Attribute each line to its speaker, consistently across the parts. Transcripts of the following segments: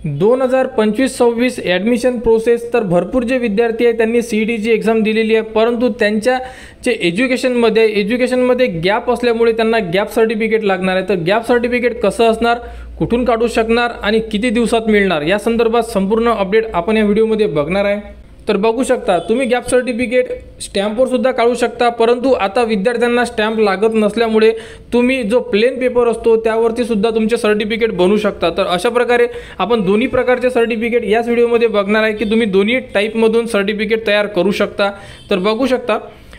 Speaker 1: 2025-26 admission process तर भरपूर जे विद्यार्थी आहेत त्यांनी CETची एक्झाम दिलेली आहे, परंतु त्यांच्या जे एज्युकेशनमध्ये गॅप असल्यामुळे त्यांना गॅप सर्टिफिकेट लागणार आहे। तर गॅप सर्टिफिकेट कसं असणार, कुठून काढू शकणार आणि किती दिवसात मिळणार, या संदर्भात संपूर्ण अपडेट आपण या व्हिडिओमध्ये बघणार आहे। तर बघू शकता तुम्ही गॅप सर्टिफिकेट स्टॅम्पवर सुद्धा काढू शकता, परंतु आता विद्यार्थ्यांना स्टॅम्प लागत नसल्यामुळे तुम्ही जो प्लेन पेपर असतो त्यावरती सुद्धा तुमचे सर्टिफिकेट बनवू शकता। तर अशा प्रकारे आपण दोन्ही प्रकारचे सर्टिफिकेट याच व्हिडिओमध्ये बघणार आहे की तुम्ही दोन्ही टाईपमधून सर्टिफिकेट तयार करू शकता। तर बघू शकता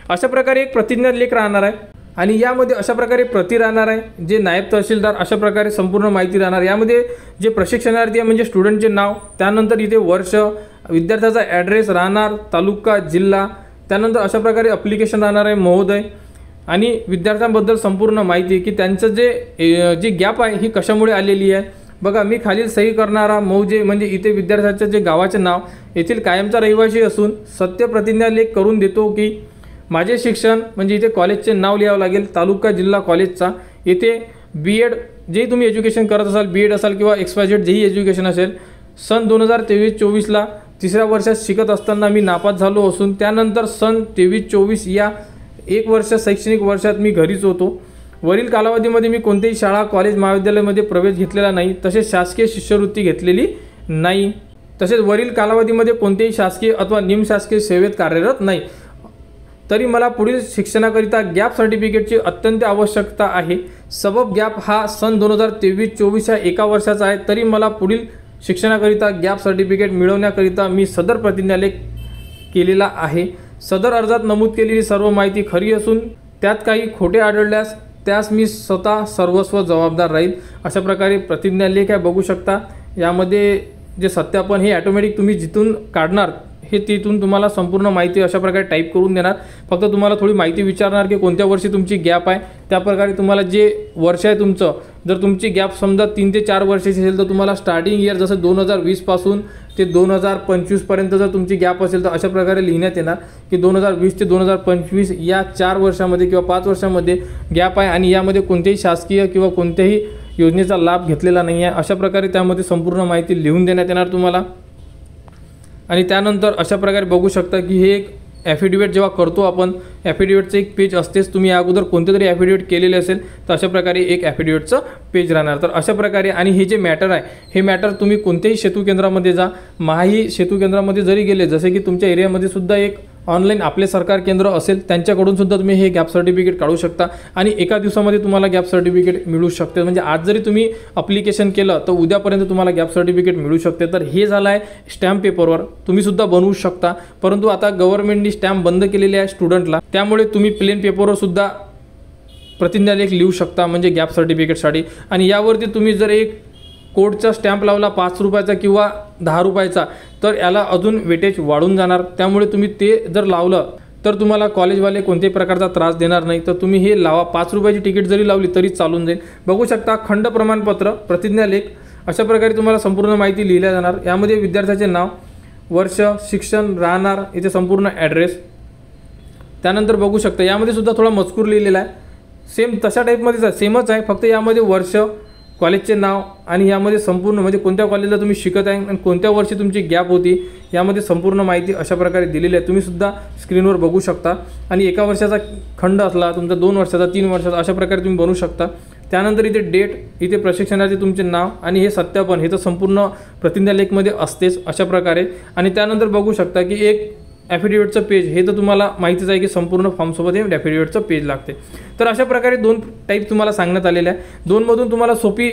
Speaker 1: अशा प्रकारे एक प्रतिज्ञा लेख राहणार आहे आणि यामध्ये अशा प्रकारे प्रति राहणार आहे, जे नायब तहसीलदार अशा प्रकारे संपूर्ण माहिती राहणार। यामध्ये जे प्रशिक्षणार्थी आहे म्हणजे स्टुडंटचे नाव, त्यानंतर इथे वर्ष, विद्यार्थ्याचा ॲड्रेस राहणार, तालुका, जिल्हा, त्यानंतर अशा प्रकारे ॲप्लिकेशन राहणार आहे महोदय आणि विद्यार्थ्यांबद्दल संपूर्ण माहिती की त्यांचं जे गॅप आहे ही कशामुळे आलेली आहे। बघा मी खालील सही करणारा मौजे म्हणजे इथे विद्यार्थ्याचे जे गावाचे नाव, येथील कायमचा रहिवासी असून सत्य प्रतिज्ञा लेख करून देतो की माझे शिक्षण म्हणजे इथे कॉलेजचे नाव लिहावं लागेल, तालुका, जिल्हा, कॉलेजचा, येथे B.Ed जे तुम्ही एज्युकेशन करत असाल, B.Ed असाल किंवा XYZ जेही एज्युकेशन असेल, सन 2023-24ला 3ऱ्या वर्षात शिकत असताना मी नापास झालो असून त्यानंतर सन 23-24 या 1 वर्ष शैक्षणिक वर्षात मी घरीच होतो। वरील कालावधीमध्ये मी कोणत्याही शाळा, कॉलेज, महाविद्यालयामध्ये प्रवेश घेतलेला नाही, तसेच शासकीय शिष्यवृत्ती घेतलेली नाही, तसेच वरील कालावधीमध्ये कोणत्याही शासकीय अथवा निमशासकीय सेवेत कार्यरत नाही, तरी मला पुढील शिक्षणाकरिता गॅप सर्टिफिकेटची अत्यंत आवश्यकता आहे। सबब गॅप हा सन 2023-24 या 1 वर्षाचा आहे, तरी मला पुढील शिक्षणाकरिता गॅप सर्टिफिकेट मिळवण्याकरिता मी सदर प्रतिज्ञालेख केलेला आहे। सदर अर्जात नमूद केलेली सर्व माहिती खरी असून त्यात काही खोटे आढळल्यास त्यास मी स्वतः सर्वस्व जबाबदार राहील। अशा प्रकारे प्रतिज्ञालेख आहे, बघू शकता। यामध्ये जे सत्यापन हे ऑटोमॅटिक तुम्ही जिथून काढणार हे तिथून तुम्हाला संपूर्ण माहिती अशा प्रकारे टाईप करून देणार। फक्त तुम्हाला थोडी माहिती विचारणार की कोणत्या वर्षी तुमची गॅप आहे, त्या प्रकारे तुम्हाला जे वर्ष आहे तुमचं, जर तुमची गॅप समजा 3 ते 4 वर्षाची असेल तर तुम्हाला स्टार्टिंग इयर जसं 2020 पासून ते 2025 पर्यंत जर तुमची गॅप असेल तर अशा प्रकारे लिहिण्यात येणार की 2020 ते 2025 या 4 वर्षामध्ये किंवा 5 वर्षामध्ये गॅप आहे आणि यामध्ये कोणत्याही शासकीय किंवा कोणत्याही योजनेचा लाभ घेतलेला नाही आहे। अशा प्रकारे त्यामध्ये संपूर्ण माहिती लिहून देण्यात येणार तुम्हाला। आणि त्यानंतर अशा प्रकारे बघू शकता की हे एक ॲफिडेविट जेव्हा करतो आपण, ॲफिडेविटचं एक पेज असतेच, तुम्ही अगोदर कोणते तरी ॲफिडेविट केलेले असेल तर अशा प्रकारे एक ॲफिडेविटचं पेज राहणार। तर अशा प्रकारे आणि हे जे मॅटर आहे हे मॅटर तुम्ही कोणत्याही सेतू केंद्रामध्ये जा, महाही सेतू केंद्रामध्ये जरी गेले, जसे की तुमच्या एरियामध्ये सुद्धा एक ऑनलाईन आपले सरकार केंद्र असेल त्यांच्याकडून सुद्धा तुम्ही हे गॅप सर्टिफिकेट काढू शकता आणि एका दिवसामध्ये तुम्हाला गॅप सर्टिफिकेट मिळू शकते। म्हणजे आज जरी तुम्ही अप्लिकेशन केलं तर उद्यापर्यंत तुम्हाला गॅप सर्टिफिकेट मिळू शकते। तर हे झालं आहे स्टॅम्प पेपरवर, तुम्ही सुद्धा बनवू शकता, परंतु आता गव्हर्नमेंटनी स्टॅम्प बंद केलेले आहे स्टुडंटला, त्यामुळे तुम्ही प्लेन पेपरवर सुद्धा प्रतिज्ञालेख लिहू शकता म्हणजे गॅप सर्टिफिकेटसाठी। आणि यावरती तुम्ही जर एक कोडचा स्टॅम्प लावला 5 रुपयाचा किंवा 10 रुपयाचा तर याला अजून वेटेज वाढून जाणार, त्यामुळे तुम्ही ते जर लावलं तर तुम्हाला कॉलेजवाले कोणत्याही प्रकारचा त्रास देणार नाही। तर तुम्ही हे लावा, 5 रुपयाची तिकीट जरी लावली तरी चालून जाईल। बघू शकता खंड प्रमाणपत्र, प्रतिज्ञालेख, अशा प्रकारे तुम्हाला संपूर्ण माहिती लिहिल्या जाणार। यामध्ये विद्यार्थ्याचे नाव, वर्ष, शिक्षण, राहणार, इथे संपूर्ण ॲड्रेस, त्यानंतर बघू शकता यामध्ये सुद्धा थोडा मजकूर लिहिलेला आहे, सेम तशा टाईपमध्येच आहे, सेमच आहे, फक्त यामध्ये वर्ष, कॉलेजचे नाव आणि यामध्ये संपूर्ण म्हणजे कोणत्या कॉलेजला तुम्ही शिकत आहे आणि कोणत्या वर्षी तुमची गॅप होती यामध्ये संपूर्ण माहिती अशा प्रकारे दिलेली आहे, तुम्ही सुद्धा स्क्रीनवर बघू शकता। आणि 1 वर्षाचा खंड असला तुमचा, 2 वर्षाचा, 3 वर्षाचा, अशा प्रकारे तुम्ही बनवू शकता। त्यानंतर इथे डेट, इथे प्रशिक्षणाचे तुमचे नाव आणि हे सत्यापन हे तर संपूर्ण प्रतिज्ञालेखमध्ये असतेच अशा प्रकारे। आणि त्यानंतर बघू शकता की एक ॲफिडेविटचं पेज, हे तर तुम्हाला माहितीच आहे की संपूर्ण फॉर्मसोबत हे ॲफिडेविटचं पेज लागते। तर अशा प्रकारे 2 टाईप तुम्हाला सांगण्यात आलेले आहे। 2मधून तुम्हाला सोपी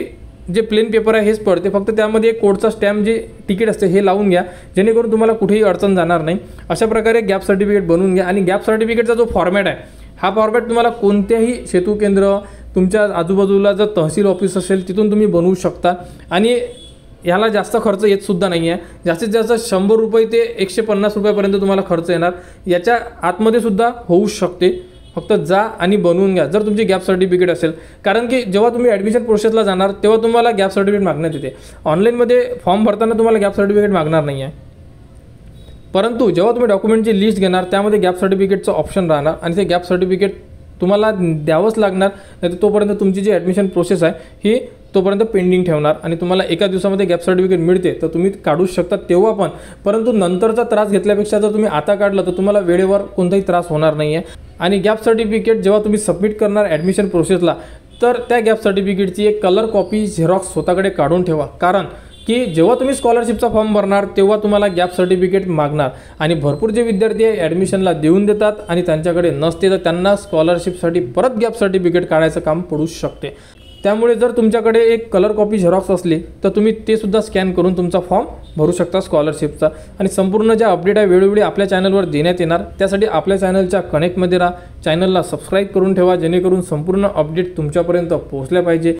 Speaker 1: जे प्लेन पेपर आहे हेच पडते, फक्त त्यामध्ये एक कोडचा स्टॅम्प जे तिकीट असते हे लावून घ्या, जेणेकरून तुम्हाला कुठेही अडचण जाणार नाही। अशा प्रकारे गॅप सर्टिफिकेट बनवून घ्या। आणि गॅप सर्टिफिकेटचा जो फॉर्मॅट आहे हा फॉर्मॅट तुम्हाला कोणत्याही सेतू केंद्र, तुमच्या आजूबाजूला जर तहसील ऑफिस असेल तिथून तुम्ही बनवू शकता आणि ह्याला जास्त खर्च येत सुद्धा नाही आहे, जास्तीत जास्त 100 रुपये ते 150 रुपयापर्यंत तुम्हाला खर्च येणार, याच्या आतमध्ये सुद्धा होऊ शकते। फक्त जा आणि बनवून घ्या जर तुमची गॅप सर्टिफिकेट असेल, कारण की जेव्हा तुम्ही ॲडमिशन प्रोसेसला जाणार तेव्हा तुम्हाला गॅप सर्टिफिकेट मागण्यात येते। ऑनलाईनमध्ये फॉर्म भरताना तुम्हाला गॅप सर्टिफिकेट मागणार नाही आहे, परंतु जेव्हा तुम्ही डॉक्युमेंटची लिस्ट घेणार त्यामध्ये गॅप सर्टिफिकेटचं ऑप्शन राहणार आणि ते गॅप सर्टिफिकेट तुम्हाला द्यावंच लागणार, नाही तोपर्यंत तुमची जी ॲडमिशन प्रोसेस आहे ही तोपर्यंत पेंडिंग ठेवणार आणि तुम्हाला एका दिवसामध्ये गॅप सर्टिफिकेट मिळते तर तुम्ही काढू शकता तेव्हा पण. परंतु नंतरचा त्रास घेतल्यापेक्षा जर तुम्ही आता काढलं तर तुम्हाला वेळेवर कोणताही त्रास होणार नाही आहे. आणि गॅप सर्टिफिकेट जेव्हा तुम्ही सबमिट करणार ॲडमिशन प्रोसेसला, तर त्या गॅप सर्टिफिकेटची एक कलर कॉपी झेरॉक्स स्वतःकडे काढून ठेवा. कारण की जेव्हा तुम्ही स्कॉलरशिपचा फॉर्म भरणार तेव्हा तुम्हाला गॅप सर्टिफिकेट मागणार आणि भरपूर जे विद्यार्थी आहे ॲडमिशनला देऊन देतात आणि त्यांच्याकडे नसते तर त्यांना स्कॉलरशिपसाठी परत गॅप सर्टिफिकेट काढायचं काम पडू शकते. त्यामुळे जर तुमच्याकडे एक कलर कॉपी झेरॉक्स असली तर तुम्ही ते सुद्धा स्कॅन करून तुमचा फॉर्म भरू शकता स्कॉलरशिपचा. आणि संपूर्ण ज्या अपडेट आहे वेळोवेळी आपल्या चॅनलवर देण्यात येणार. त्यासाठी आपल्या चॅनलच्या कनेक्टमध्ये राहा, चॅनलला सबस्क्राईब करून ठेवा जेणेकरून संपूर्ण अपडेट तुमच्यापर्यंत पोहोचल्या पाहिजे.